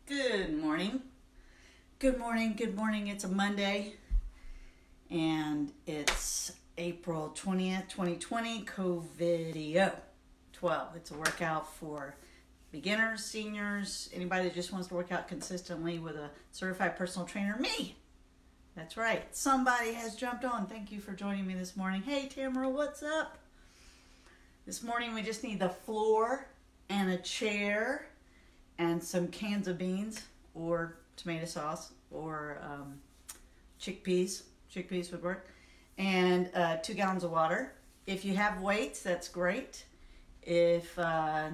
Good morning. Good morning. Good morning. It's a Monday and it's April 20th, 2020, CoVideo 12. It's a workout for beginners, seniors, anybody that just wants to work out consistently with a certified personal trainer. Me. That's right. Somebody has jumped on. Thank you for joining me this morning. Hey, Tamara, what's up? This morning we just need the floor and a chair and some cans of beans or tomato sauce or chickpeas. Chickpeas would work. And 2 gallons of water. If you have weights, that's great. If I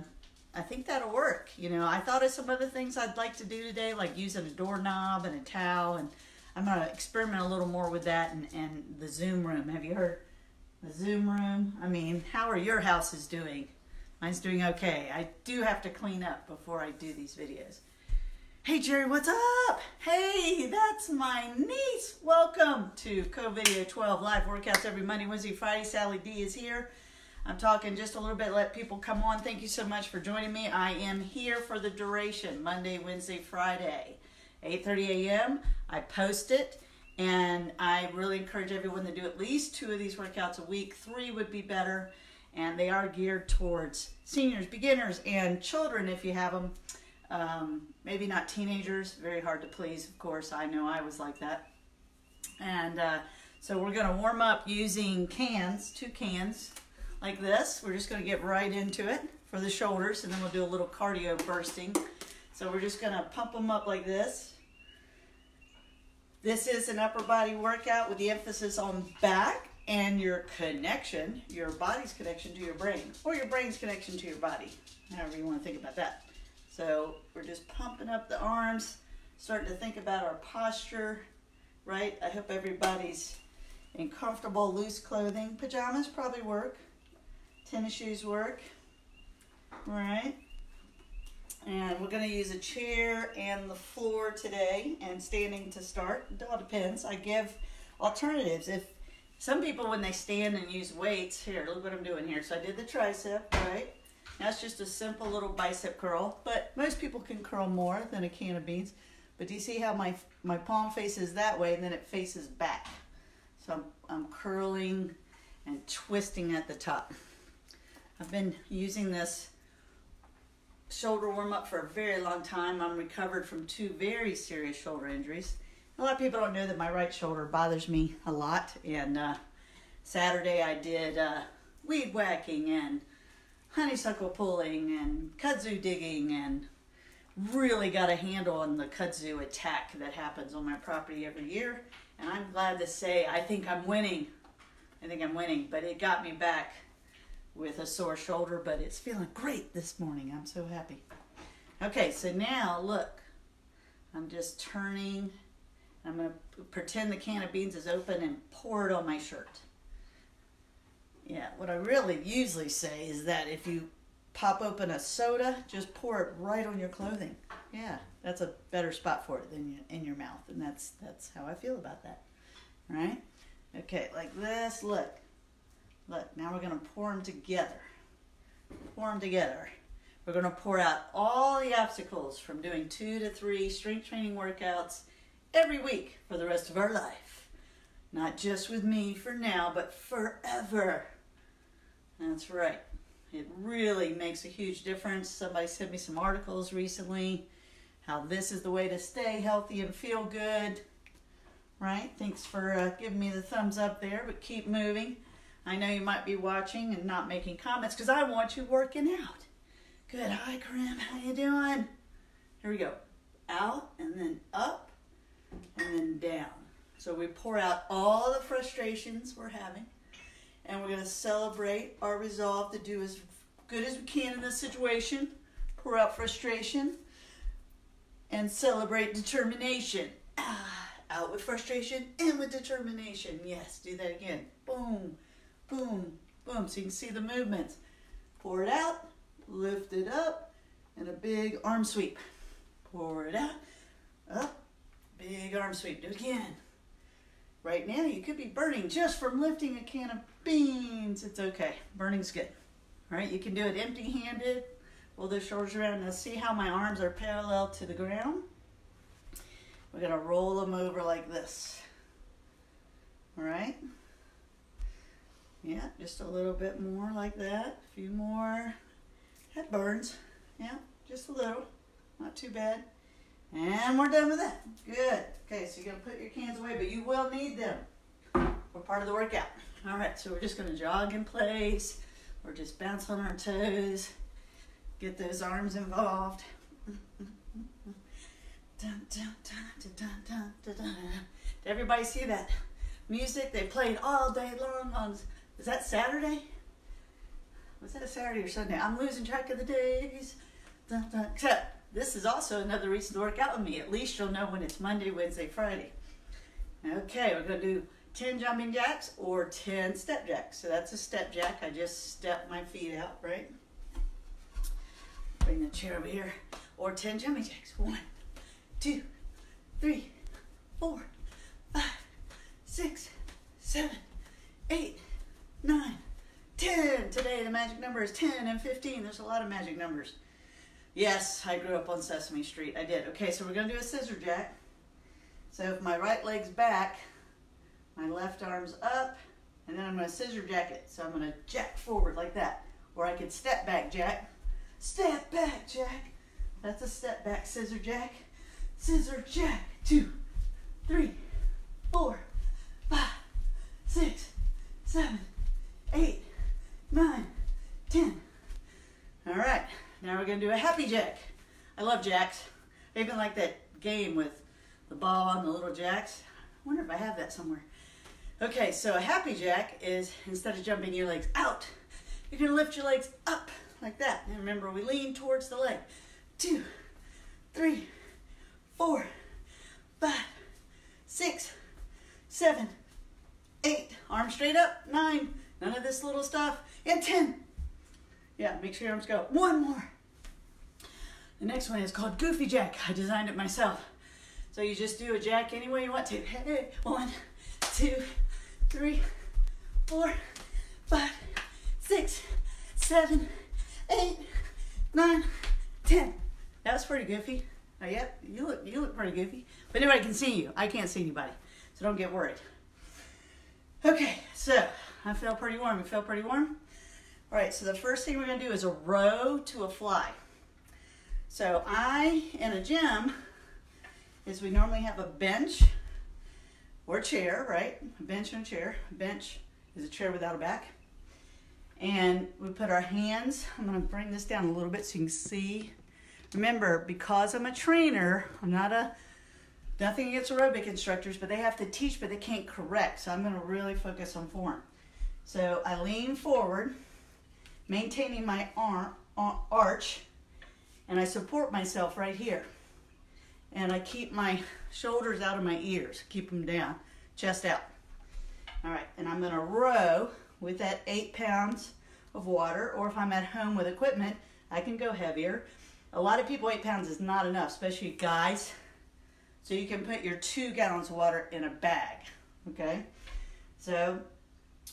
think that'll work. You know, I thought of some other things I'd like to do today, like using a doorknob and a towel, and I'm going to experiment a little more with that and the Zoom room. Have you heard the Zoom room? I mean, how are your houses doing? Mine's doing okay. I do have to clean up before I do these videos. Hey, Jerry, what's up? Hey, that's my niece. Welcome to CoVideo12 live workouts every Monday, Wednesday, Friday. Sally D is here. I'm talking just a little bit, let people come on. Thank you so much for joining me. I am here for the duration, Monday, Wednesday, Friday, 8:30 a.m. I post it, and I really encourage everyone to do at least 2 of these workouts a week. 3 would be better, and they are geared towards seniors, beginners, and children if you have them. Maybe not teenagers, very hard to please, of course. I know I was like that. And so we're going to warm up using cans, 2 cans like this. We're just going to get right into it for the shoulders, and then we'll do a little cardio bursting. So we're just going to pump them up like this. This is an upper body workout with the emphasis on back and your connection, your body's connection to your brain, or your brain's connection to your body, however you want to think about that. So we're just pumping up the arms, starting to think about our posture, right? I hope everybody's in comfortable, loose clothing. Pajamas probably work. Tennis shoes work, right? And we're going to use a chair and the floor today and standing to start. It all depends. I give alternatives. If some people, when they stand and use weights, here, look what I'm doing here. So I did the tricep, right? That's just a simple little bicep curl, but most people can curl more than a can of beans. But do you see how my palm faces that way and then it faces back? So I'm curling and twisting at the top. I've been using this shoulder warm up for a very long time. I'm recovered from 2 very serious shoulder injuries. A lot of people don't know that my right shoulder bothers me a lot. And Saturday I did weed whacking and honeysuckle pulling and kudzu digging, and really got a handle on the kudzu attack that happens on my property every year. And I'm glad to say I think I'm winning. But it got me back with a sore shoulder, but it's feeling great this morning. I'm so happy. Okay, so now look, I'm just turning. I'm going to pretend the can of beans is open and pour it on my shirt. Yeah, what I really usually say is that if you pop open a soda, just pour it right on your clothing. Yeah, that's a better spot for it than in your mouth, and that's how I feel about that. All right? Okay, like this. Look, now we're going to pour them together. Pour them together. We're going to pour out all the obstacles from doing 2 to 3 strength training workouts every week for the rest of our life. Not just with me for now, but forever. That's right. It really makes a huge difference. Somebody sent me some articles recently, how this is the way to stay healthy and feel good. Right? Thanks for giving me the thumbs up there, but keep moving. I know you might be watching and not making comments because I want you working out. Good. Hi, Karim. How you doing? Here we go. Out and then up and then down. So we pour out all the frustrations we're having, and we're going to celebrate our resolve to do as good as we can in this situation. Pour out frustration and celebrate determination. Out with frustration, in with determination. Yes, do that again. Boom, boom, boom. So you can see the movements. Pour it out, lift it up, and a big arm sweep. Pour it out, up, big arm sweep. Do it again. Right now, you could be burning just from lifting a can of beans. It's okay. Burning's good. All right, you can do it empty-handed, Roll those shoulders around. Now see how my arms are parallel to the ground? We're gonna roll them over like this. All right? Yeah, just a little bit more like that. A few more. That burns. Yeah, just a little. Not too bad. And we're done with that. Good. Okay, so you're gonna put your cans away, but you will need them for part of the workout. All right, so we're just gonna jog in place or just bounce on our toes. Get those arms involved. Dun, dun, dun, dun, dun, dun, dun. Did everybody see that music they played all day long on, is that Saturday? Was that a Saturday or Sunday? I'm losing track of the days. Dun, dun. Except this is also another reason to work out with me. At least you'll know when it's Monday, Wednesday, Friday. Okay, we're going to do 10 jumping jacks or 10 step jacks. So that's a step jack. I just step my feet out, right? Bring the chair over here. Or 10 jumping jacks. 1, 2, 3, 4, 5, 6, 7, 8, 9, 10. Today the magic number is 10 and 15. There's a lot of magic numbers. Yes, I grew up on Sesame Street. I did. Okay, so we're going to do a scissor jack. So if my right leg's back, my left arm's up, and then I'm going to scissor jack it. So I'm going to jack forward like that. Or I could step back jack. Step back jack. That's a step back scissor jack. Scissor jack. 2, 3, 4, 5, 6, 7, 8, 9, 10. All right. Now we're going to do a happy jack. I love jacks. I even like that game with the ball and the little jacks. I wonder if I have that somewhere. Okay, so a happy jack is, instead of jumping your legs out, you're going to lift your legs up like that. And remember, we lean towards the leg. 2, 3, 4, 5, 6, 7, 8. Arms straight up. 9. None of this little stuff. And 10. Yeah, make sure your arms go. 1 more. The next one is called Goofy Jack. I designed it myself. So you just do a jack any way you want to. Hey, 1, 2, 3, 4, 5, 6, 7, 8, 9, 10. That was pretty goofy. Oh, yeah, you look pretty goofy. But anybody can see you. I can't see anybody. So don't get worried. Okay, so I feel pretty warm. You feel pretty warm? All right, so the first thing we're going to do is a row to a fly. So in a gym, is we normally have a bench or chair, right? A bench and a chair. A bench is a chair without a back. And we put our hands, I'm going to bring this down a little bit so you can see. Remember, because I'm a trainer, I'm not nothing against aerobic instructors, but they have to teach, but they can't correct. So I'm going to really focus on form. So I lean forward, maintaining my arch, and I support myself right here. And I keep my shoulders out of my ears, keep them down, chest out. All right, and I'm gonna row with that 8 pounds of water, or if I'm at home with equipment, I can go heavier. A lot of people, 8 pounds is not enough, especially guys. So you can put your 2 gallons of water in a bag, okay? So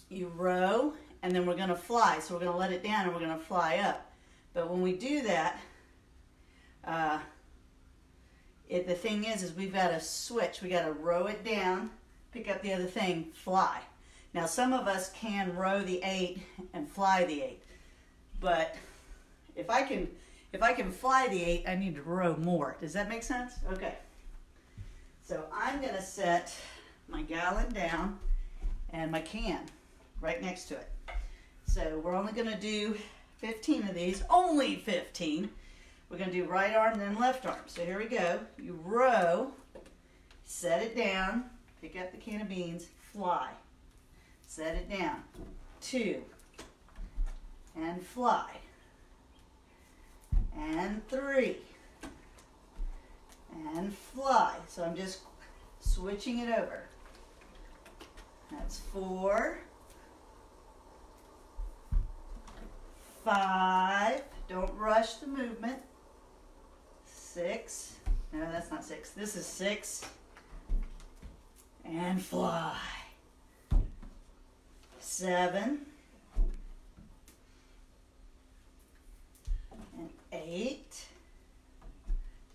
you row, and then we're gonna fly. So we're gonna let it down and we're gonna fly up. But when we do that, the thing is we've got to switch. We got to row it down, pick up the other thing, fly. Now some of us can row the 8 and fly the 8, but if I can fly the 8, I need to row more. Does that make sense? Okay. So I'm gonna set my gallon down and my can right next to it. So we're only gonna do 15 of these, only 15. We're going to do right arm, then left arm. So here we go. You row, set it down, pick up the can of beans, fly. Set it down. 2. And fly. And 3. And fly. So I'm just switching it over. That's 4. 5. Don't rush the movement. 6. No, that's not 6. This is 6. And fly. 7. And 8. 8.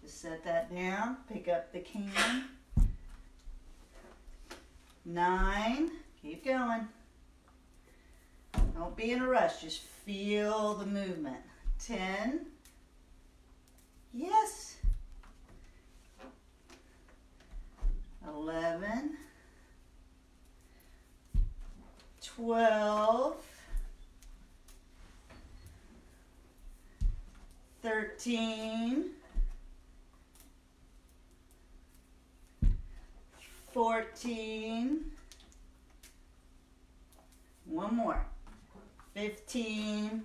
Just set that down. Pick up the can. 9. Keep going. Don't be in a rush. Just feel the movement. 10. Yes. 11. 12. 13. 14. One more. 15.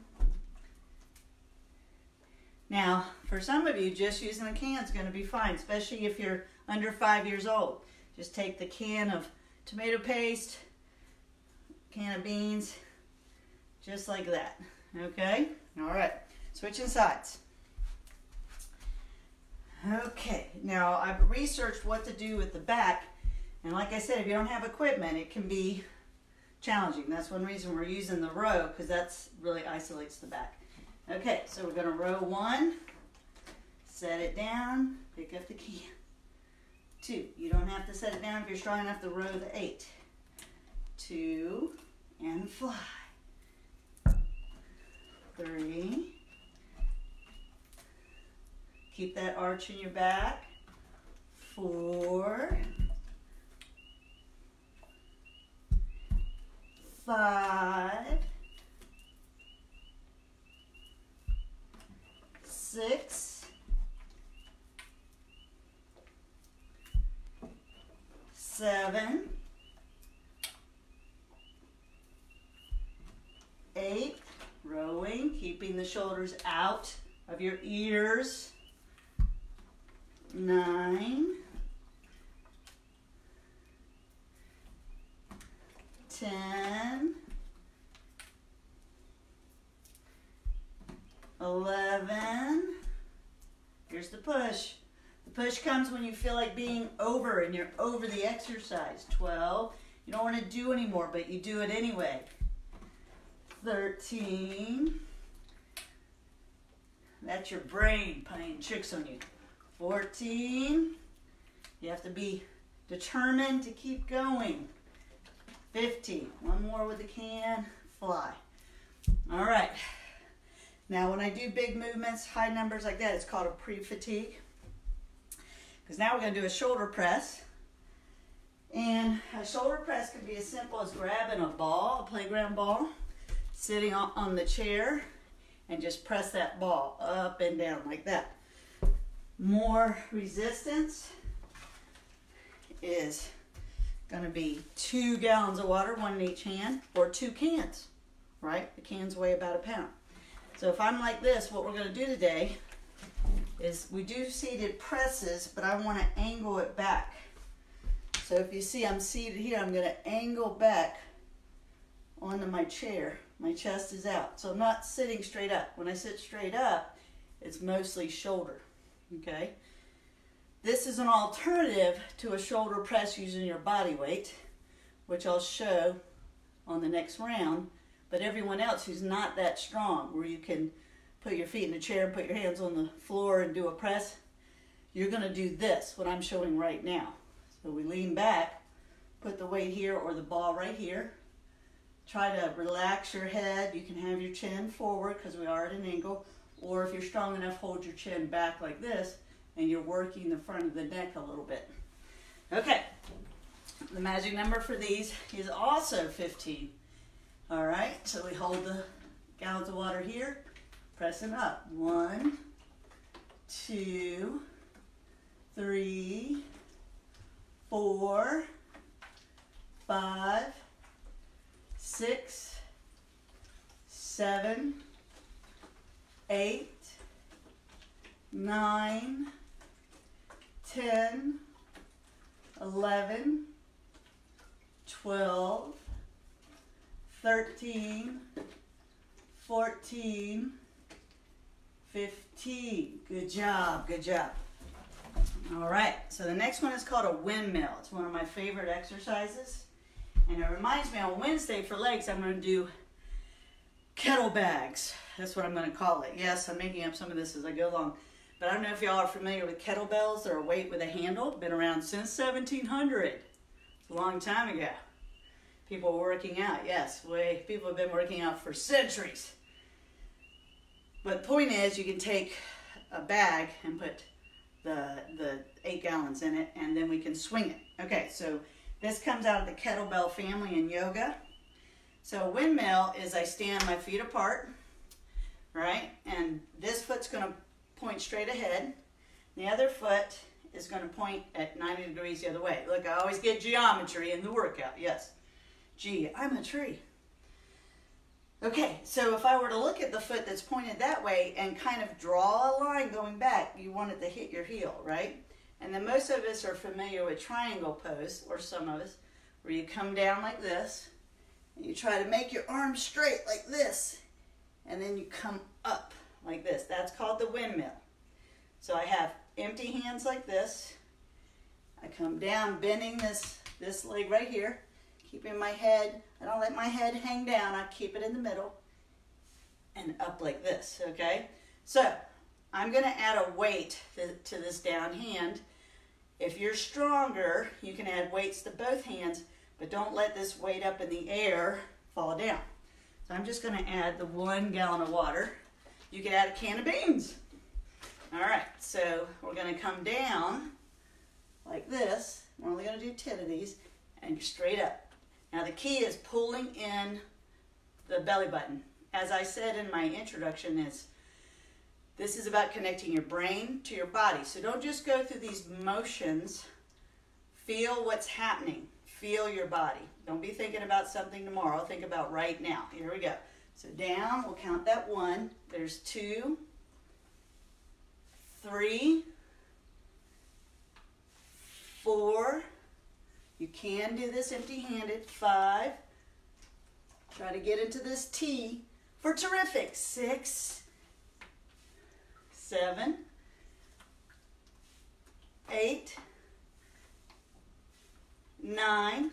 Now, for some of you, just using the can is going to be fine, especially if you're under 5 years old. Just take the can of tomato paste, can of beans, just like that. Okay? All right. Switching sides. Okay. Now, I've researched what to do with the back. And like I said, if you don't have equipment, it can be challenging. That's one reason we're using the row, because that's really isolates the back. Okay, so we're going to row 1, set it down, pick up the can. 2, you don't have to set it down if you're strong enough to row the 8. 2, and fly. 3, keep that arch in your back. 4, 5, 6, 7, 8, rowing, keeping the shoulders out of your ears. 9, 10, 11, here's the push. The push comes when you feel like being over and you're over the exercise. 12, you don't want to do anymore, but you do it anyway. 13, that's your brain playing tricks on you. 14, you have to be determined to keep going. 15, one more with the can, fly. All right. Now when I do big movements, high numbers like that, it's called a pre-fatigue. Because now we're going to do a shoulder press. And a shoulder press can be as simple as grabbing a ball, a playground ball, sitting on the chair, and just press that ball up and down like that. More resistance is going to be 2 gallons of water, 1 in each hand, or 2 cans, right? The cans weigh about 1 pound. So if I'm like this, what we're going to do today is we do seated presses, but I want to angle it back. So if you see I'm seated here, I'm going to angle back onto my chair. My chest is out. So I'm not sitting straight up. When I sit straight up, it's mostly shoulder. Okay? This is an alternative to a shoulder press using your body weight, which I'll show on the next round. But everyone else who's not that strong, where you can put your feet in a chair and put your hands on the floor and do a press, you're going to do this, what I'm showing right now. So we lean back, put the weight here or the ball right here. Try to relax your head. You can have your chin forward because we are at an angle. Or if you're strong enough, hold your chin back like this and you're working the front of the neck a little bit. Okay, the magic number for these is also 15. All right, so we hold the gallons of water here, pressing up. 1, 2, 3, 4, 5, 6, 7, 8, 9, 10, 11, 12, 13, 14, 15. Good job, good job. All right, so the next one is called a windmill. It's one of my favorite exercises. And it reminds me on Wednesday for legs, I'm going to do kettle bags. That's what I'm going to call it. Yes, I'm making up some of this as I go along. But I don't know if y'all are familiar with kettlebells. They're a weight with a handle. Been around since 1700. It's a long time ago. People were working out. Yes, people have been working out for centuries. But the point is, you can take a bag and put the 8 gallons in it, and then we can swing it. Okay, so this comes out of the kettlebell family in yoga. So a windmill is I stand my feet apart, right? And this foot's going to point straight ahead. The other foot is going to point at 90 degrees the other way. Look, I always get geometry in the workout. Yes. Gee, I'm a tree. Okay, so if I were to look at the foot that's pointed that way and kind of draw a line going back, you want it to hit your heel, right? And then most of us are familiar with triangle pose, or some of us, where you come down like this, and you try to make your arms straight like this, and then you come up like this. That's called the windmill. So I have empty hands like this. I come down, bending this leg right here, keeping my head. I don't let my head hang down. I keep it in the middle, and up like this, okay? So I'm going to add a weight to this down hand. If you're stronger, you can add weights to both hands, but don't let this weight up in the air fall down. So I'm just going to add the 1 gallon of water. You can add a can of beans. All right, so we're going to come down like this. We're only going to do 10 of these, and you're straight up. Now the key is pulling in the belly button. As I said in my introduction, this is about connecting your brain to your body. So don't just go through these motions. Feel what's happening. Feel your body. Don't be thinking about something tomorrow. Think about right now. Here we go. So down, we'll count that 1. There's 2, 3, 4. You can do this empty-handed. 5. Try to get into this T for terrific. 6, 7, 8, 9.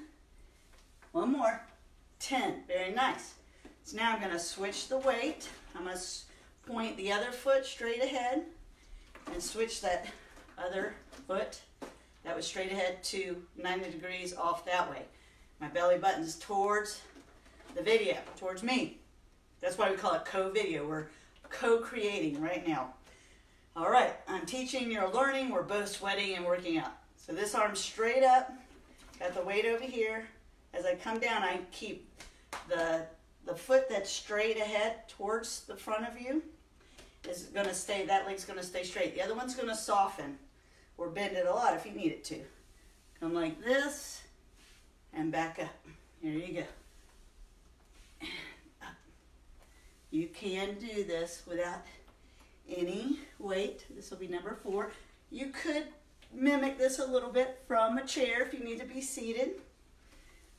One more. 10. Very nice. So now I'm going to switch the weight. I'm going to point the other foot straight ahead and switch that other foot that was straight ahead to 90 degrees off that way. My belly button's towards the video, towards me. That's why we call it CoVideo. We're co-creating right now. All right, I'm teaching, you're learning, we're both sweating and working out. So this arm straight up, got the weight over here. As I come down, I keep the foot that's straight ahead towards the front of you is going to stay, that leg's going to stay straight. The other one's going to soften or bend it a lot if you need it to. Come like this and back up. Here you go. And up. You can do this without any weight. This will be number 4. You could mimic this a little bit from a chair if you need to be seated.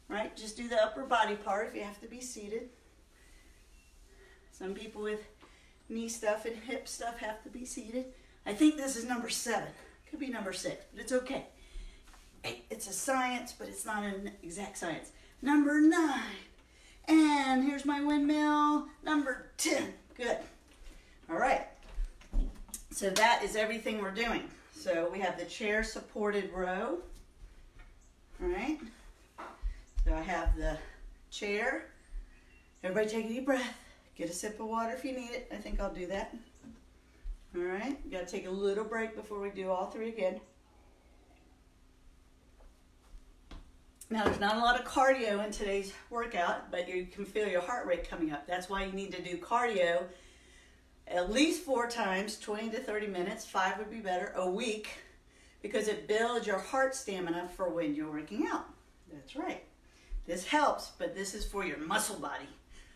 Right? Just do the upper body part if you have to be seated. Some people with knee stuff and hip stuff have to be seated. I think this is number 7. Could be number 6, but it's okay. It's a science, but it's not an exact science. Number 9. And here's my windmill. Number 10. Good. All right. So that is everything we're doing. So we have the chair supported row. All right. So I have the chair. Everybody take a deep breath. Get a sip of water if you need it. I think I'll do that. All right. You got to take a little break before we do all 3 again. Now, there's not a lot of cardio in today's workout, but you can feel your heart rate coming up. That's why you need to do cardio at least 4 times, 20 to 30 minutes. 5 would be better, a week, because it builds your heart stamina for when you're working out. That's right. This helps, but this is for your muscle body.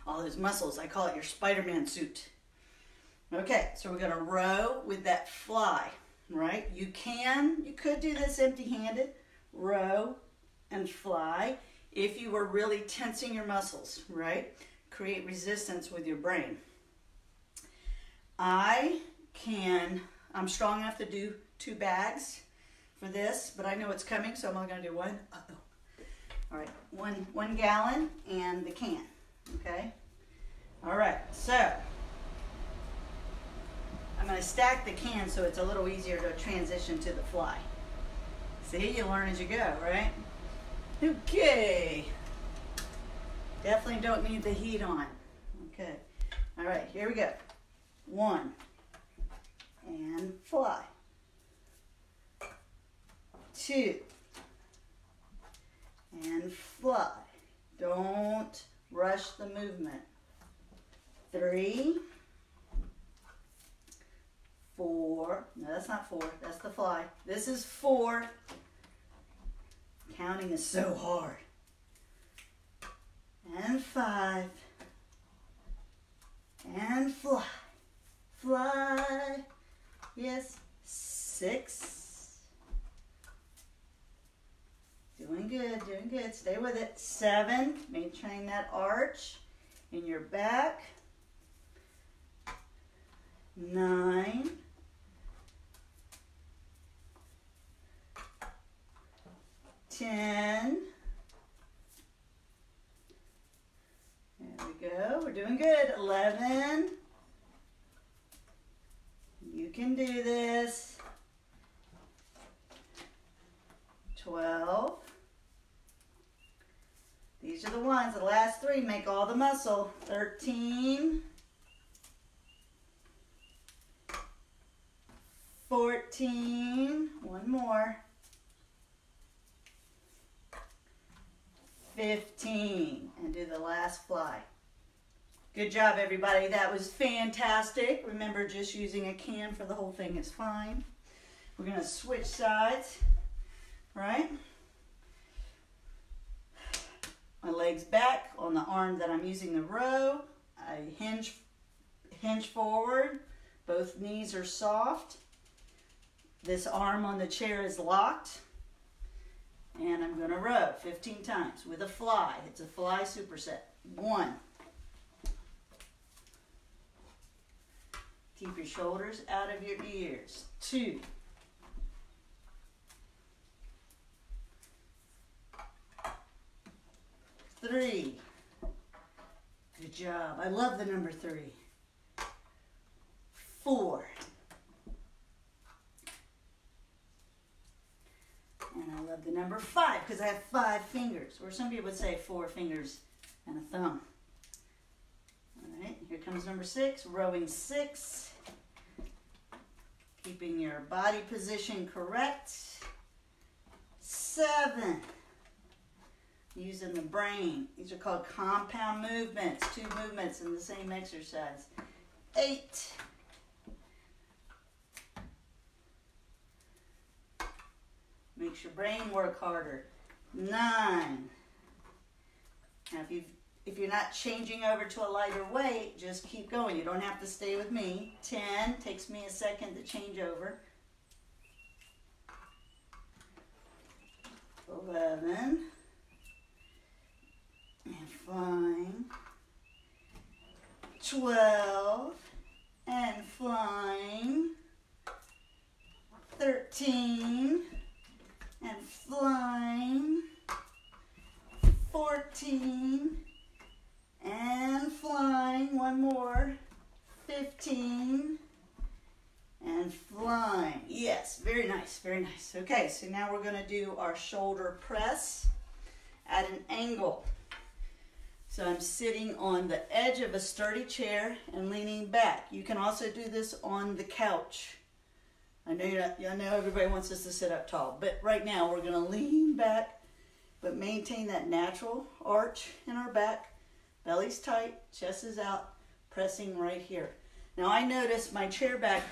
All those muscles, I call it your Spider-Man suit. Okay, so we're gonna row with that fly, right? You could do this empty-handed, row and fly, if you were really tensing your muscles, right? Create resistance with your brain. I'm strong enough to do 2 bags for this, but I know it's coming, so I'm only gonna do 1. Uh-oh. All right, one gallon and the can, okay? All right, so I'm going to stack the can so it's a little easier to transition to the fly. See, you learn as you go, right? Okay. Definitely don't need the heat on. Okay. All right, here we go. 1, and fly. 2, and fly. Don't rush the movement. 3, 4, no, that's not 4, that's the fly. This is 4. Counting is so hard. And 5, and fly, fly, yes, 6, doing good, stay with it. 7, maintain that arch in your back. 9, 10, there we go, we're doing good. 11, you can do this. 12, these are the ones, the last 3 make all the muscle. 13, 14, one more. 15, and do the last fly. Good job, everybody. That was fantastic. Remember, just using a can for the whole thing is fine. We're going to switch sides, right? My legs back on the arm that I'm using the row. I hinge forward. Both knees are soft. This arm on the chair is locked. And I'm going to row 15 times with a fly. It's a fly superset. 1. Keep your shoulders out of your ears. 2. 3. Good job. I love the number 3. 4. And I love the number 5 because I have 5 fingers, or some people would say 4 fingers and a thumb. All right, here comes number 6, rowing 6. Keeping your body position correct. 7. Using the brain. These are called compound movements, 2 movements in the same exercise. 8. Makes your brain work harder. 9. Now if you're not changing over to a lighter weight, just keep going. You don't have to stay with me. 10, takes me a second to change over. 11, and flying. 12, and flying. 13, and flying. 14, and flying. One more. 15, and flying. Yes, very nice, very nice. Okay, so now we're going to do our shoulder press at an angle. So I'm sitting on the edge of a sturdy chair and leaning back. You can also do this on the couch. I know everybody wants us to sit up tall, but right now we're going to lean back, but maintain that natural arch in our back. Belly's tight, chest is out, pressing right here. Now I notice my chair back,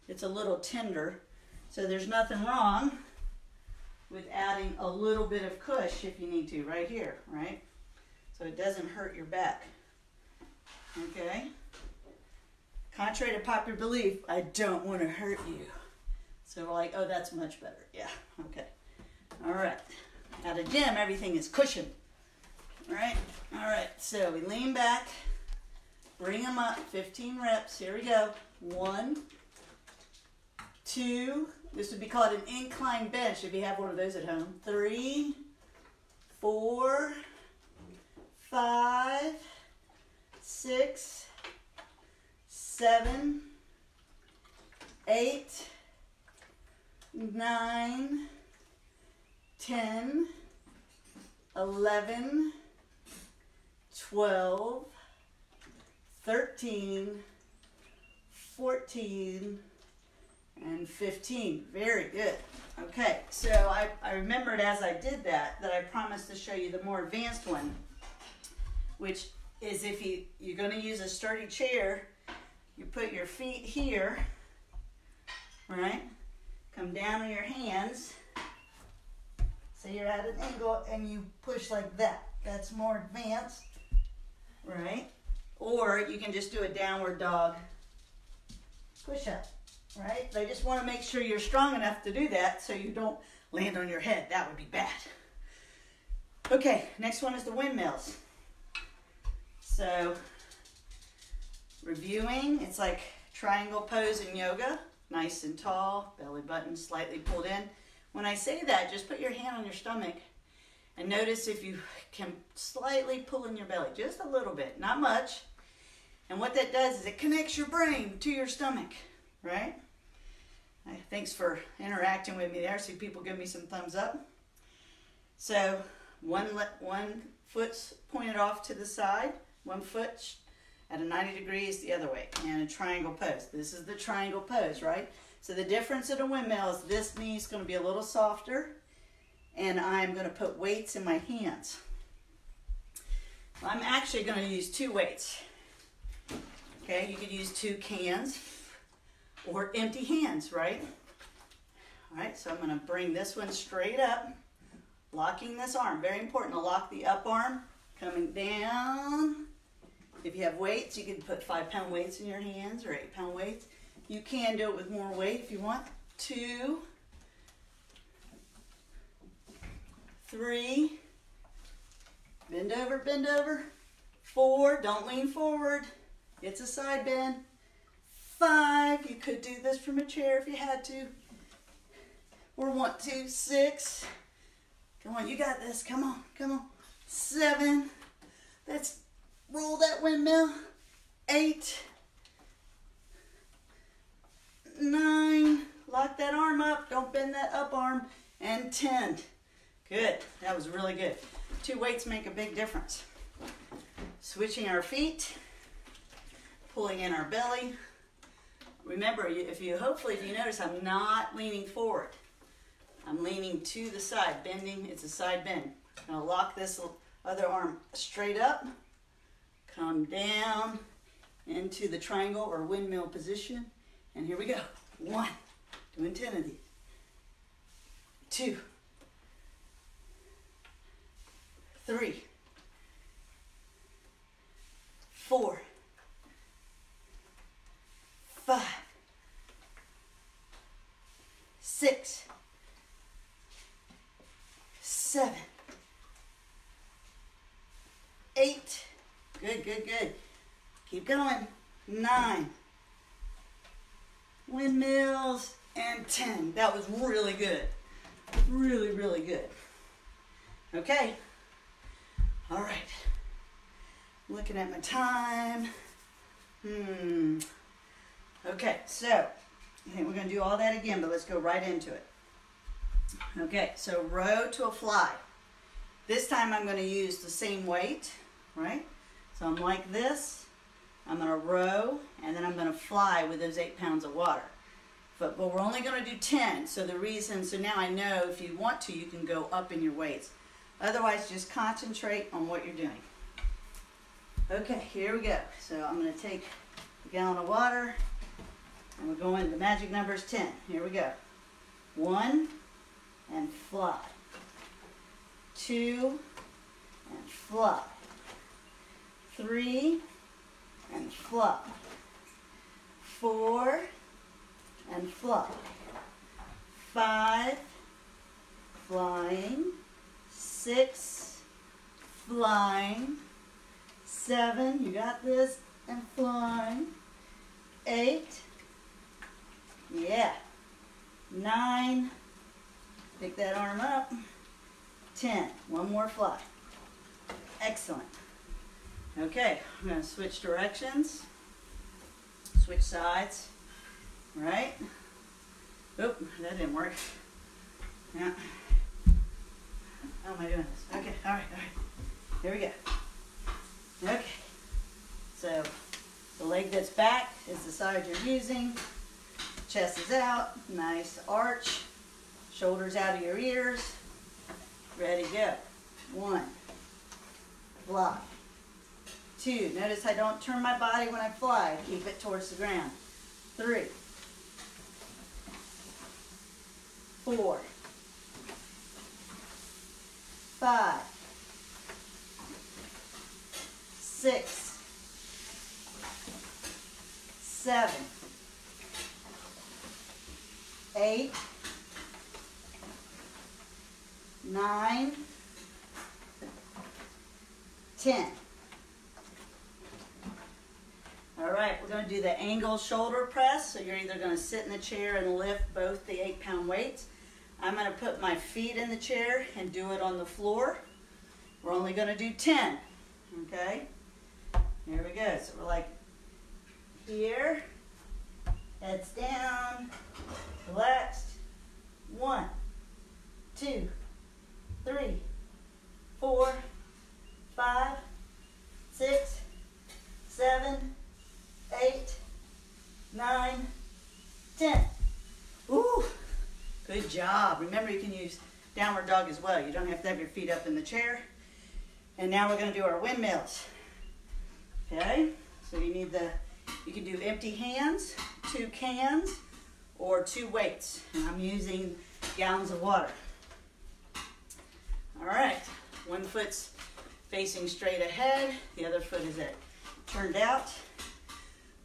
it's a little tender, so there's nothing wrong with adding a little bit of cush if you need to, right here, right? So it doesn't hurt your back, okay? Contrary to popular belief, I don't want to hurt you. So we're like, oh, that's much better. Yeah, okay. All right. At a gym, everything is cushioned. All right? All right, so we lean back, bring them up, 15 reps. Here we go. 1, 2, this would be called an incline bench if you have one of those at home. 3, 4, 5, 6, 7, 8, 9, 10, 11, 12, 13, 14, and 15. Very good. Okay, so I remembered as I did that I promised to show you the more advanced one, which is if you're going to use a sturdy chair, you put your feet here, right? Come down on your hands. So you're at an angle and you push like that. That's more advanced, right? Or you can just do a downward dog push-up, right? They just want to make sure you're strong enough to do that so you don't land on your head. That would be bad. Okay, next one is the windmills. So, reviewing, it's like triangle pose in yoga. Nice and tall, belly button slightly pulled in. When I say that, just put your hand on your stomach and notice if you can slightly pull in your belly, just a little bit, not much. And what that does is it connects your brain to your stomach, right? Thanks for interacting with me there. See people give me some thumbs up. So one foot's pointed off to the side, one foot at a 90 degrees the other way, and a triangle pose. This is the triangle pose, right? So the difference in a windmill is this knee is going to be a little softer, and I'm going to put weights in my hands. I'm actually going to use 2 weights. Okay, you could use 2 cans or empty hands, right? All right, so I'm going to bring this one straight up, locking this arm. Very important to lock the up arm, coming down. If you have weights, you can put 5-pound weights in your hands or 8-pound weights. You can do it with more weight if you want. 2, 3, bend over, bend over. 4, don't lean forward. It's a side bend. 5, you could do this from a chair if you had to. Or 1, 2, 6. Come on, you got this. Come on, come on. 7. Let's roll that windmill. 8. 9. Lock that arm up. Don't bend that up arm. And 10. Good. That was really good. 2 weights make a big difference. Switching our feet. Pulling in our belly. Remember, hopefully if you notice, I'm not leaning forward. I'm leaning to the side, bending. It's a side bend. I'm going to lock this other arm straight up. Come down into the triangle or windmill position. And here we go. 1, doing 10 of these. 2, 3, 4, 5, 6, 7, 8. Good, good, good. Keep going. 9. Windmills. And 10. That was really good. Really, really good. Okay. All right. Looking at my time. Okay, so I think we're going to do all that again, but let's go right into it. Okay, so row to a fly. This time I'm going to use the same weight, right? So I'm like this. I'm going to row, and then I'm going to fly with those 8 pounds of water. But we're only going to do 10, so now I know if you want to, you can go up in your weights. Otherwise, just concentrate on what you're doing. Okay, here we go. So I'm going to take a gallon of water, and we're going, the magic number is 10. Here we go. 1, and fly. 2, and fly. 3, and fly. 4, and fly. 5, flying. 6, flying. 7, you got this, and flying. 8, yeah. 9, pick that arm up. 10, one more fly. Excellent. Okay, I'm going to switch directions, switch sides, right? Oop, that didn't work. Yeah. How am I doing this? Okay, all right. Here we go. Okay, so the leg that's back is the side you're using. Chest is out, nice arch. Shoulders out of your ears. Ready, go. 1, block. 2, notice I don't turn my body when I fly. Keep it towards the ground. 3, 4, 5, 6, 7, 8, 9, 10. All right, we're going to do the angle shoulder press. So you're either going to sit in the chair and lift both the 8-pound weights. I'm going to put my feet in the chair and do it on the floor. We're only going to do 10. Okay? Here we go. So we're like here, heads down, relaxed. 1, 2, 3, 4, 5, 6, 7, 8, 9, 10. Ooh, good job. Remember, you can use downward dog as well. You don't have to have your feet up in the chair. And now we're going to do our windmills. Okay, so you can do empty hands, 2 cans, or 2 weights. And I'm using gallons of water. All right, one foot's facing straight ahead, the other foot is turned out.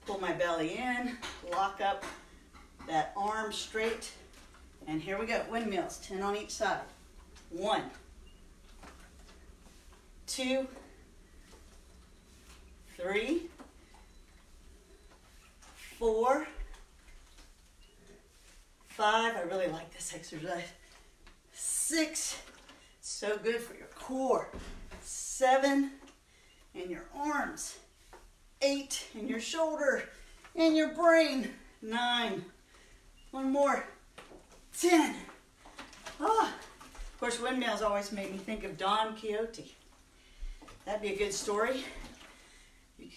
Pull my belly in, lock up that arm straight, and here we go, windmills, 10 on each side. 1, 2, 3, 4, 5, I really like this exercise. 6, so good for your core. 7, and your arms. 8, and your shoulder, and your brain. 9, one more. 10. Oh, of course, windmills always make me think of Don Quixote. That'd be a good story. You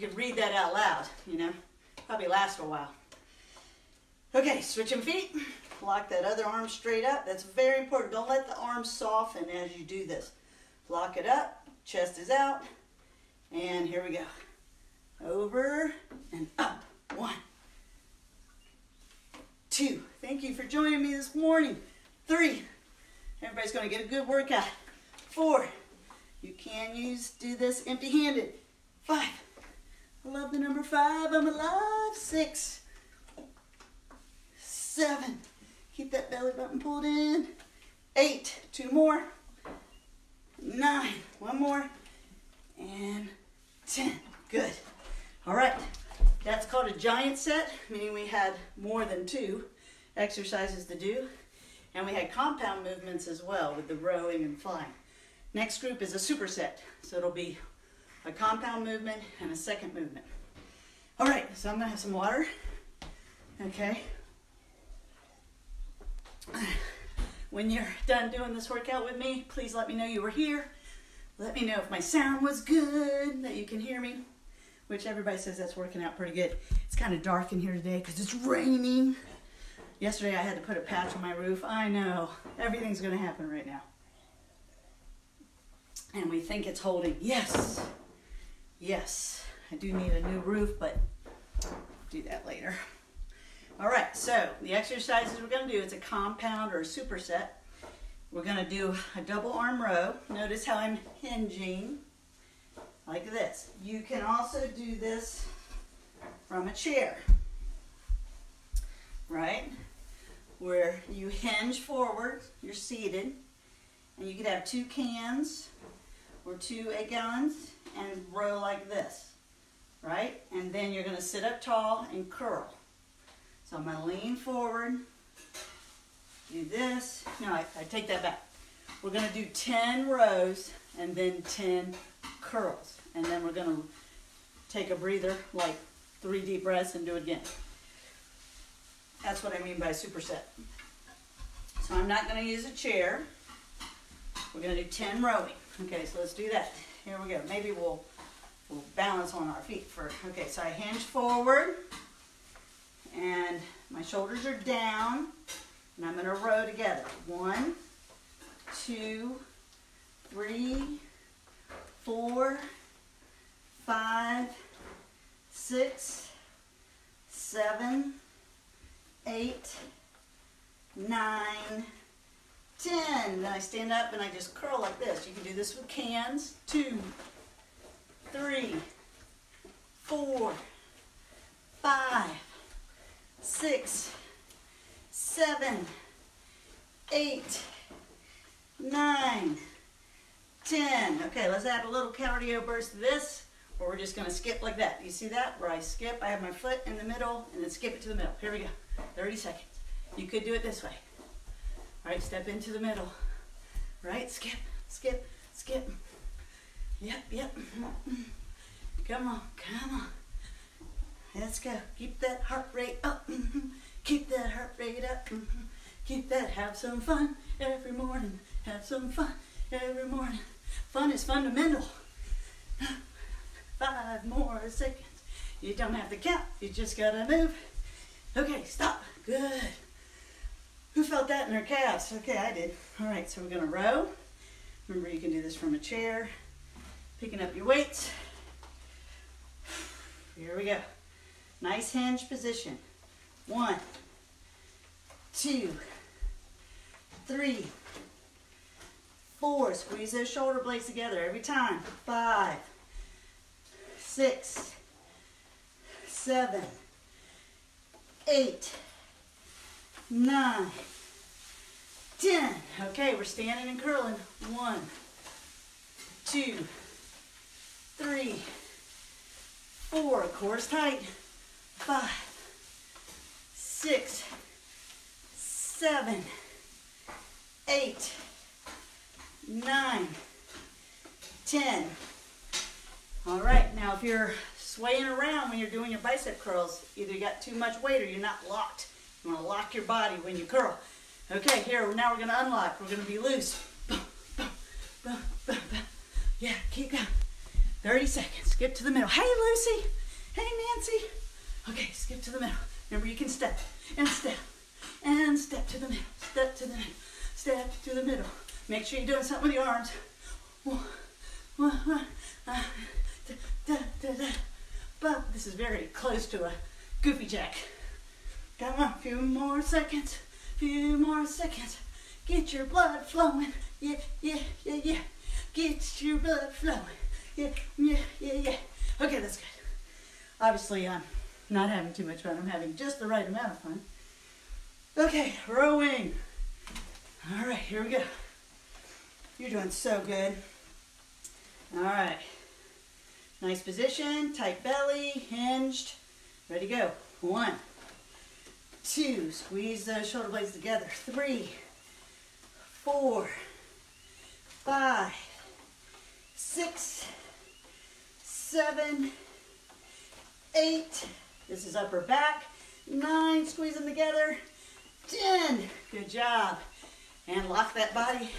could read that out loud, you know. Probably last a while. Okay, switching feet. Lock that other arm straight up. That's very important. Don't let the arm soften as you do this. Lock it up. Chest is out. And here we go. Over and up. 1, 2. Thank you for joining me this morning. 3. Everybody's going to get a good workout. 4. You can do this empty-handed. 5. I love the number 5. I'm alive. 6. 7. Keep that belly button pulled in. 8. 2 more. 9. 1 more. And 10. Good. All right. That's called a giant set, meaning we had more than 2 exercises to do. And we had compound movements as well with the rowing and flying. Next group is a superset. So it'll be a compound movement and a second movement. All right, so I'm going to have some water. Okay. When you're done doing this workout with me, please let me know you were here. Let me know if my sound was good, that you can hear me, which everybody says that's working out pretty good. It's kind of dark in here today because it's raining. Yesterday I had to put a patch on my roof. I know, everything's going to happen right now. And we think it's holding. Yes, yes, I do need a new roof, but I'll do that later. All right, so the exercises we're going to do, it's a compound or a superset. We're going to do a double arm row. Notice how I'm hinging like this. You can also do this from a chair, right? Where you hinge forward, you're seated, and you could have 2 cans or 2 8 gallons and row like this, right? And then you're going to sit up tall and curl. So I'm going to lean forward, do this. No, I take that back. We're going to do 10 rows and then 10 curls. And then we're gonna take a breather, like 3 deep breaths, and do it again. That's what I mean by superset. So I'm not gonna use a chair. We're gonna do 10 rowing. Okay, so let's do that. Here we go. Maybe we'll balance on our feet first. Okay, so I hinge forward, and my shoulders are down, and I'm gonna row together. 1, 2, 3, 4, 5, 6, 7, 8, 9, 10. Then I stand up and I just curl like this. You can do this with cans. 2, 3, 4, 5, 6, 7, 8, 9, 10. Okay, let's add a little cardio burst to this, or we're just going to skip like that. You see that? Where I skip, I have my foot in the middle, and then skip it to the middle. Here we go. 30 seconds. You could do it this way. All right, step into the middle. Right, skip, skip, skip. Yep. Come on, come on. Let's go. Keep that heart rate up. Keep that heart rate up. Keep that. Have some fun every morning. Have some fun every morning. Fun is fundamental. 5 more seconds. You don't have to count. You just gotta move. Okay, stop. Good. Who felt that in their calves? Okay, I did. All right, so we're gonna row. Remember, you can do this from a chair. Picking up your weights. Here we go. Nice hinge position. 1, 2, 3, 4. Squeeze those shoulder blades together every time. 5, 6, 7, 8, 9, 10. Okay, we're standing and curling. 1, 2, 3, 4. Core's tight. 5, 6, 7, 8, 9, 10. All right, now if you're swaying around when you're doing your bicep curls, either you got too much weight or you're not locked. You want to lock your body when you curl. Okay, here, now we're going to unlock. We're going to be loose. Boom, boom, boom, boom, boom. Yeah, keep going. 30 seconds. Skip to the middle. Hey, Lucy. Hey, Nancy. Okay, skip to the middle. Remember, you can step and step and step to the middle. Step to the middle. Step to the middle. Make sure you're doing something with your arms. 1, 1, 1. But this is very close to a goofy jack. Come on, a few more seconds. Few more seconds. Get your blood flowing. Yeah. Get your blood flowing. Yeah. Okay, that's good. Obviously, I'm not having too much fun. I'm having just the right amount of fun. Okay, rowing. All right, here we go. You're doing so good. All right. Nice position, tight belly, hinged. Ready to go. 1, 2, squeeze those shoulder blades together. 3, 4, 5, 6, 7, 8. This is upper back. 9, squeeze them together. 10, good job. And lock that body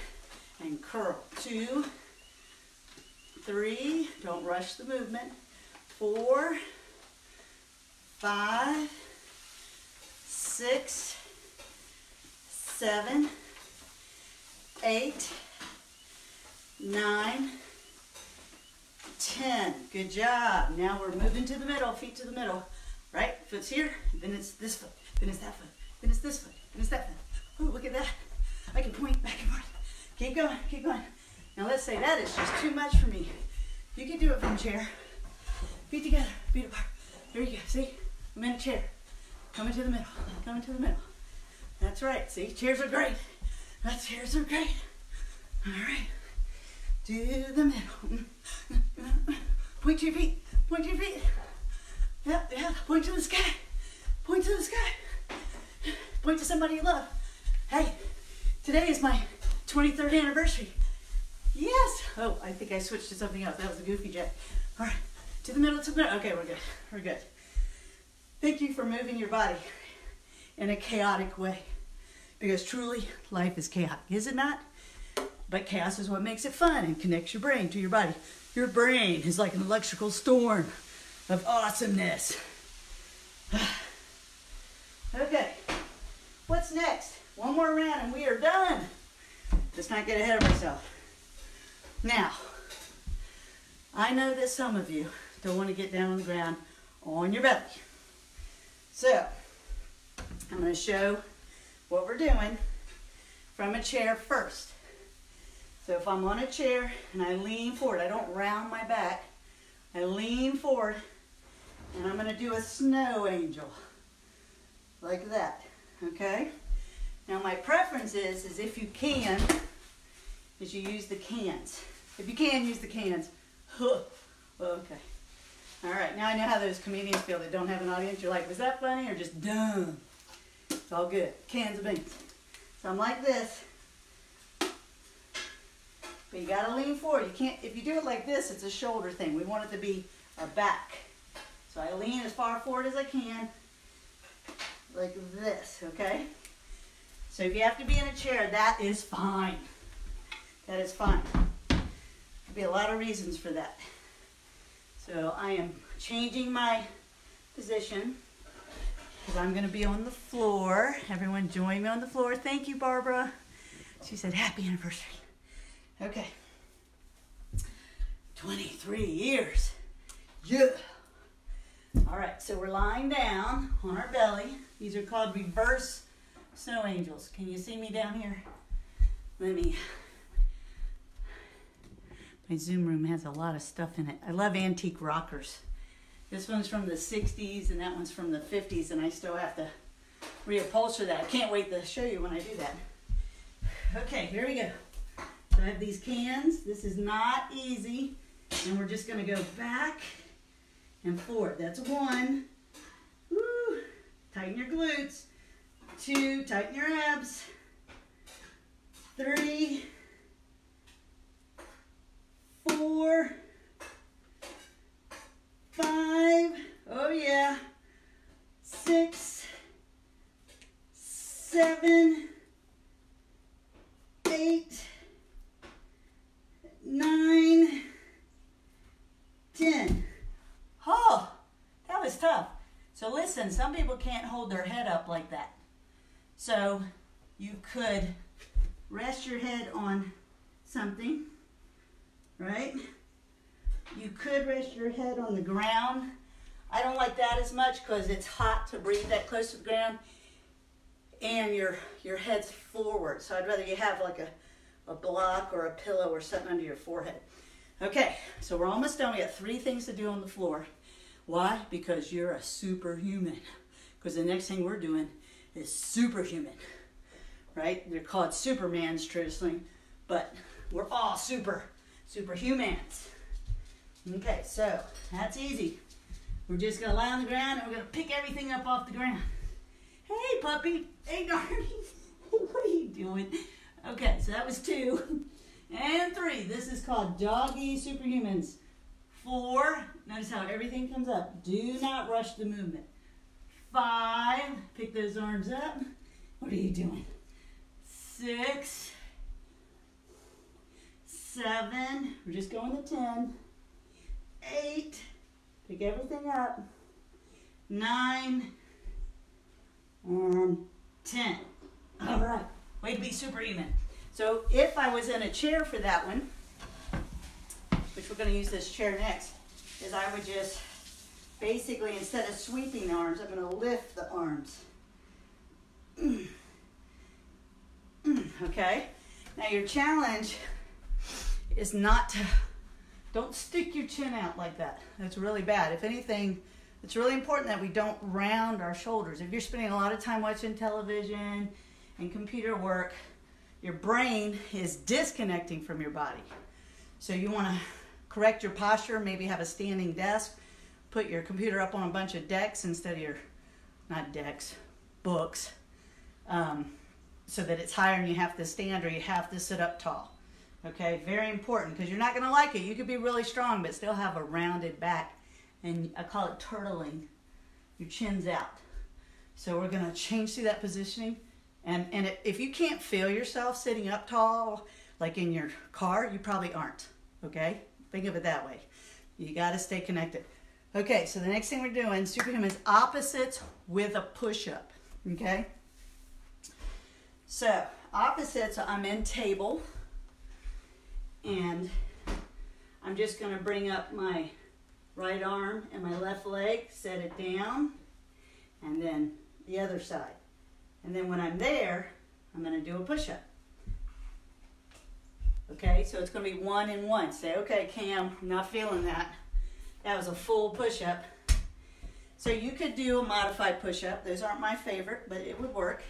and curl. 2, 3, don't rush the movement. 4, 5, 6, 7, 8, 9, 10. Good job. Now we're moving to the middle, feet to the middle. Right? Foot's here, then it's this foot, then it's that foot, then it's this foot, then it's that foot. Oh, look at that. I can point back and forth. Keep going, keep going. Now let's say that is just too much for me. You can do it from a chair. Feet together, feet apart. There you go, see? I'm in a chair. Coming to the middle, coming to the middle. That's right, see? Chairs are great. Chairs are great. All right. To the middle. Point to your feet, point to your feet. Yeah, point to the sky. Point to the sky. Point to somebody you love. Hey, today is my 23rd anniversary. Yes. Oh, I think I switched to something else. That was a goofy jack. All right, to the middle, to the middle. Okay, we're good. We're good. Thank you for moving your body in a chaotic way, because truly life is chaotic, is it not? But chaos is what makes it fun and connects your brain to your body. Your brain is like an electrical storm of awesomeness. Okay, what's next? One more round and we are done. Let's not get ahead of ourselves. Now, I know that some of you don't want to get down on the ground on your belly. So, I'm going to show what we're doing from a chair first. So if I'm on a chair and I lean forward, I don't round my back, I lean forward and I'm going to do a snow angel like that, okay? Now my preference is if you can, is you use the cans. If you can, use the cans. Okay. All right, now I know how those comedians feel that don't have an audience. You're like, was that funny or just dumb? It's all good. Cans of beans. So I'm like this. But you gotta lean forward. You can't, if you do it like this, it's a shoulder thing. We want it to be a back. So I lean as far forward as I can, like this, okay? So if you have to be in a chair, that is fine. That is fine. There'll be a lot of reasons for that. So I am changing my position because I'm gonna be on the floor. Everyone join me on the floor. Thank you, Barbara. She said, happy anniversary. Okay, 23 years, yeah. All right, so we're lying down on our belly. These are called reverse snow angels. Can you see me down here? My Zoom room has a lot of stuff in it. I love antique rockers. This one's from the 60s and that one's from the 50s, and I still have to reupholster that. I can't wait to show you when I do that. Okay, here we go. So I have these cans. This is not easy. And we're just going to go back and forward. That's 1. Woo. Tighten your glutes. 2. Tighten your abs. 3. 4. 5. Oh yeah. 6. 7. 8. 9, 10. Oh, that was tough. So listen, some people can't hold their head up like that. So you could rest your head on something, right? You could rest your head on the ground. I don't like that as much because it's hot to breathe that close to the ground, and your head's forward. So I'd rather you have like a block or a pillow or something under your forehead. Okay, so we're almost done. We got 3 things to do on the floor. Why? Because you're a superhuman. Because the next thing we're doing is superhuman, right? They're called Supermans traditionally, but we're all superhumans. Okay, so that's easy. We're just gonna lie on the ground and we're gonna pick everything up off the ground. Hey, puppy. Hey, Darby. What are you doing? Okay, so that was 2. And 3. This is called Doggy Superhumans. 4. Notice how everything comes up. Do not rush the movement. 5. Pick those arms up. What are you doing? 6. 7. We're just going to 10. 8. Pick everything up. 9. And 10. All right. Way to be superhuman. So if I was in a chair for that one, which we're going to use this chair next, is I would just basically, instead of sweeping the arms, I'm going to lift the arms. Okay? Now your challenge is not to, don't stick your chin out like that. That's really bad. If anything, it's really important that we don't round our shoulders. If you're spending a lot of time watching television and computer work, your brain is disconnecting from your body. So you want to correct your posture, maybe have a standing desk, put your computer up on a bunch of decks instead of your, not decks, books, so that it's higher and you have to stand or you have to sit up tall. Okay, very important, because you're not going to like it. You could be really strong, but still have a rounded back. And I call it turtling. Your chin's out. So we're going to change through that positioning. And if you can't feel yourself sitting up tall, like in your car, you probably aren't. Okay? Think of it that way. You got to stay connected. Okay, so the next thing we're doing, superhuman, is opposites with a push-up. Okay? So, opposites, I'm in table. And I'm just going to bring up my right arm and my left leg, set it down, and then the other side. And then when I'm there, I'm going to do a push-up. Okay, so it's going to be 1 and 1. Say, okay, Cam, I'm not feeling that. That was a full push-up. So you could do a modified push-up. Those aren't my favorite, but it would work.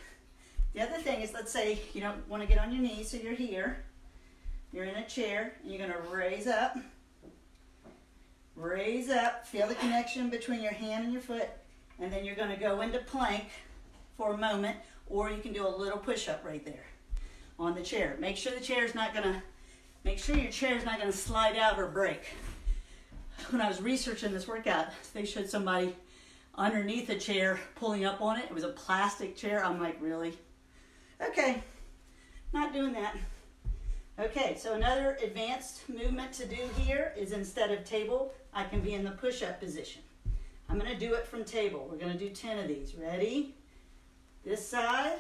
The other thing is, let's say you don't want to get on your knees, so you're here. You're in a chair, and you're going to raise up, feel the connection between your hand and your foot, and then you're going to go into plank for a moment, or you can do a little push-up right there on the chair. Make sure your chair is not going to slide out or break. When I was researching this workout, they showed somebody underneath a chair pulling up on it. It was a plastic chair. I'm like, really? Okay, not doing that. Okay, so another advanced movement to do here is, instead of table, I can be in the push-up position. I'm going to do it from table. We're going to do 10 of these. Ready? This side,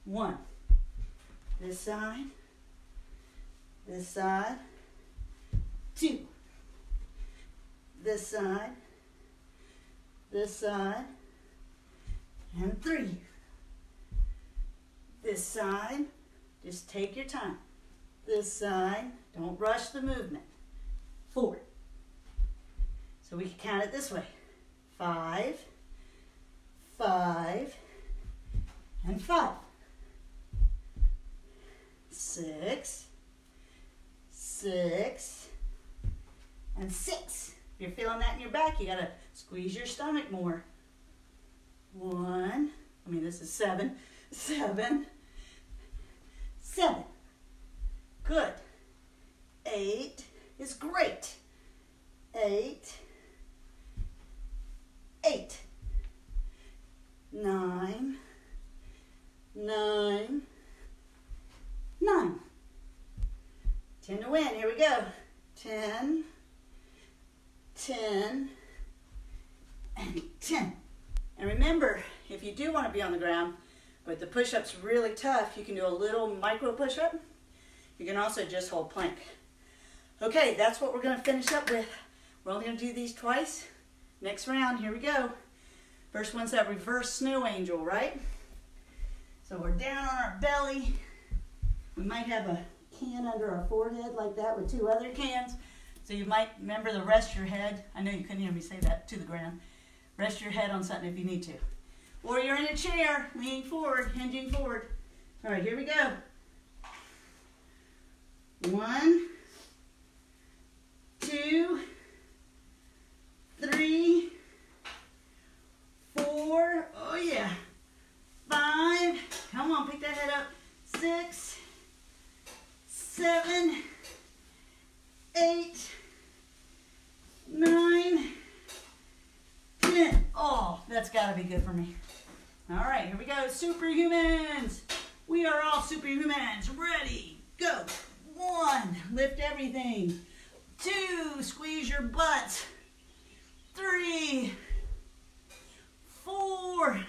1. This side, 2. This side, and 3. This side, just take your time. This side, don't rush the movement. 4. So we can count it this way. 5, 5, and 5. 6, 6, and 6. If you're feeling that in your back, you gotta squeeze your stomach more. 7. 7. Good. 8 is great. 8. 9. 9. 10 to win. Here we go. 10. 10. And 10. And remember, if you do want to be on the ground, but the push-up's really tough, you can do a little micro push-up. You can also just hold plank. Okay, that's what we're going to finish up with. We're only going to do these twice. Next round, here we go. First one's that reverse snow angel, right? So we're down on our belly. We might have a can under our forehead like that with 2 other cans. So you might remember to rest your head. I know you couldn't hear me say that, to the ground. Rest your head on something if you need to. Or you're in a chair, leaning forward, hinging forward. All right, here we go. 1, 2, 3, 4, oh yeah, 5, come on, pick that head up, 6, 7, 8, 9, 10. Oh, that's got to be good for me. All right, here we go, superhumans. We are all superhumans. Ready, go. 1, lift everything. 2, squeeze your butt. 3, 4,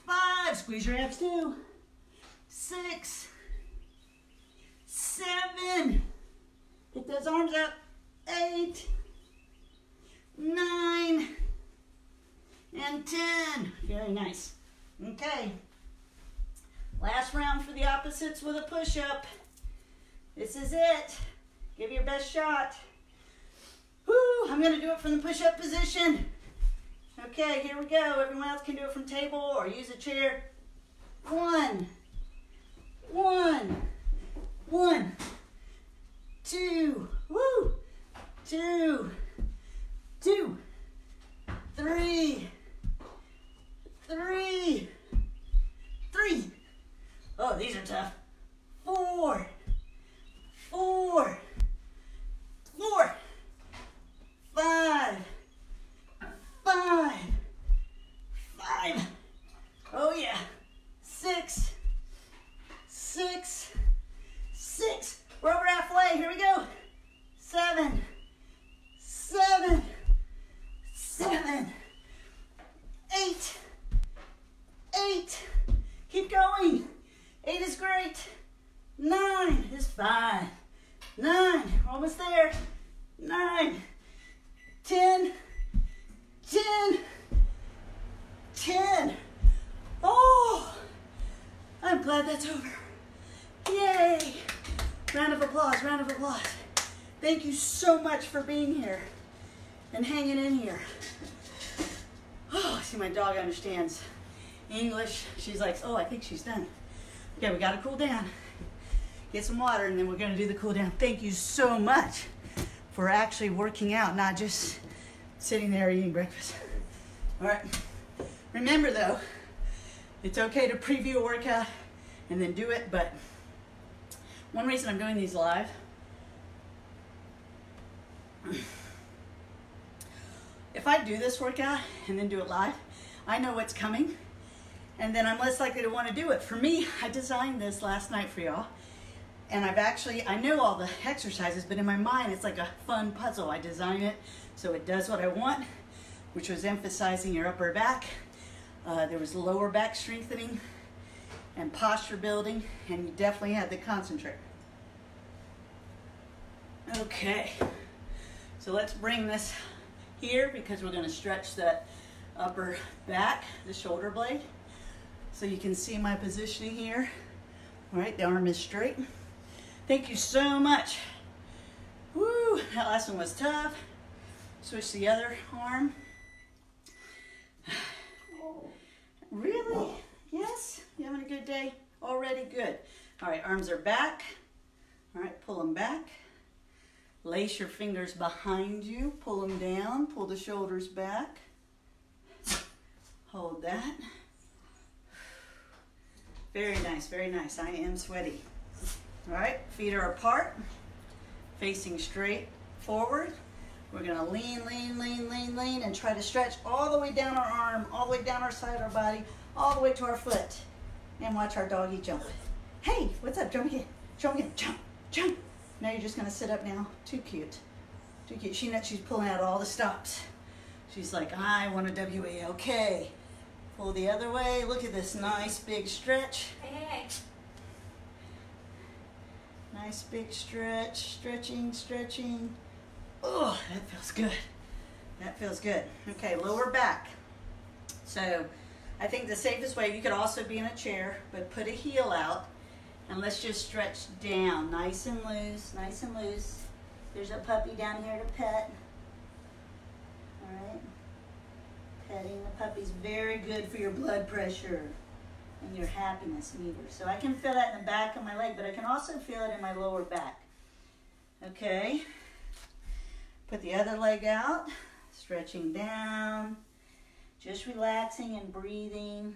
5, squeeze your abs too. 6, 7, get those arms up. 8, 9, and 10. Very nice. Okay. Last round for the opposites with a push-up. This is it. Give your best shot. Woo! I'm going to do it from the push-up position. Okay, here we go. Everyone else can do it from table or use a chair. 1, 1, 1, 2, woo! 2, 2, 3, 3, 3, are tough. 4, 4, 4, 5, 5, 5. Oh yeah. 6, 6, 6. We're over halfway. Here we go. 7, 7, 7, 8, 8. Keep going. 8 is great. 9 is fine. 9. We're almost there. 9, 10, 10, 10. Oh, I'm glad that's over. Yay. Round of applause, round of applause. Thank you so much for being here and hanging in here. Oh, see, my dog understands English. She's like, oh, I think she's done. Okay, we gotta cool down. Get some water and then we're gonna do the cool down. Thank you so much for actually working out, not just sitting there eating breakfast. All right, remember though, it's okay to preview a workout and then do it, but one reason I'm doing these live, if I do this workout and then do it live, I know what's coming and then I'm less likely to want to do it. For me, I designed this last night for y'all and I know all the exercises, but in my mind it's like a fun puzzle. I design it so it does what I want, which was emphasizing your upper back. There was lower back strengthening and posture building, and you definitely had to concentrate. Okay, so let's bring this here because we're going to stretch that upper back, the shoulder blade. So you can see my positioning here. All right, the arm is straight. Thank you so much. Woo, that last one was tough. Switch the other arm. Really? Yes? You having a good day? Already good. All right, arms are back. All right, pull them back. Lace your fingers behind you. Pull them down. Pull the shoulders back. Hold that. Very nice, very nice. I am sweaty. All right, feet are apart, facing straight forward. We're gonna lean, lean, lean, lean, lean, and try to stretch all the way down our arm, all the way down our side of our body, all the way to our foot. And watch our doggy jump. Hey, what's up? Jump again, jump again, jump, jump. Now you're just gonna sit up now. Too cute, too cute. She knows she's pulling out all the stops. She's like, I want a WA, okay. Pull the other way. Look at this nice big stretch. Hey. Nice big stretch, stretching, stretching. Oh, that feels good. That feels good. Okay, lower back. So I think the safest way, you could also be in a chair, but put a heel out and let's just stretch down. Nice and loose, nice and loose. There's a puppy down here to pet. All right. Petting the puppy's very good for your blood pressure and your happiness meter. So I can feel that in the back of my leg, but I can also feel it in my lower back. Okay. Put the other leg out, stretching down, just relaxing and breathing.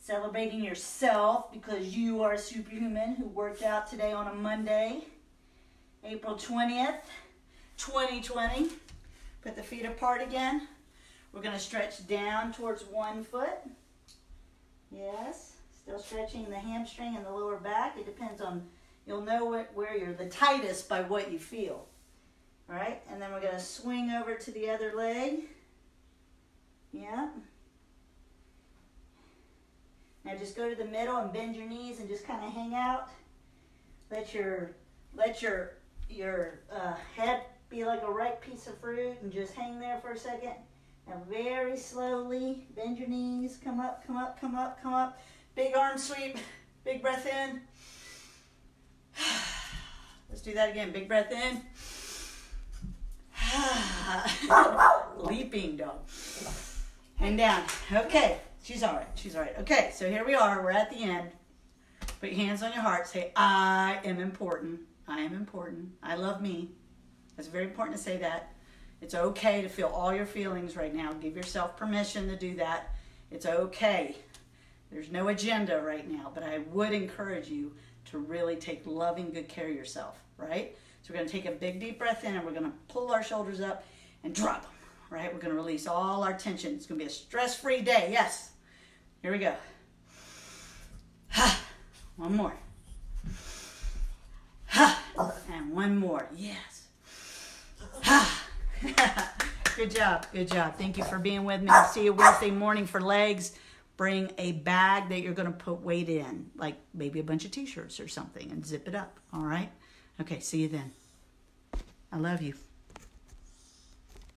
Celebrating yourself because you are a superhuman who worked out today on a Monday, April 20th, 2020. Put the feet apart again. We're going to stretch down towards one foot. Yes, still stretching the hamstring and the lower back. It depends on, you'll know where you're the tightest by what you feel. All right, and then we're going to swing over to the other leg. Yeah. Now just go to the middle and bend your knees and just kind of hang out. Let your head be like a ripe piece of fruit and just hang there for a second. Now very slowly bend your knees. Come up, come up, come up, come up. Big arm sweep. Big breath in. Let's do that again. Big breath in. Leaping dog. And down. Okay. She's all right. She's all right. Okay, so here we are. We're at the end. Put your hands on your heart. Say, I am important. I am important. I love me. It's very important to say that. It's okay to feel all your feelings right now. Give yourself permission to do that. It's okay. There's no agenda right now, but I would encourage you to really take loving, good care of yourself, right? So we're going to take a big, deep breath in, and we're going to pull our shoulders up and drop them, right? We're going to release all our tension. It's going to be a stress-free day. Yes. Here we go. One more. And one more. Yes. Good job. Good job. Thank you for being with me. I'll see you Wednesday morning for legs. Bring a bag that you're going to put weight in, like maybe a bunch of t-shirts or something, and zip it up. All right? Okay, see you then. I love you.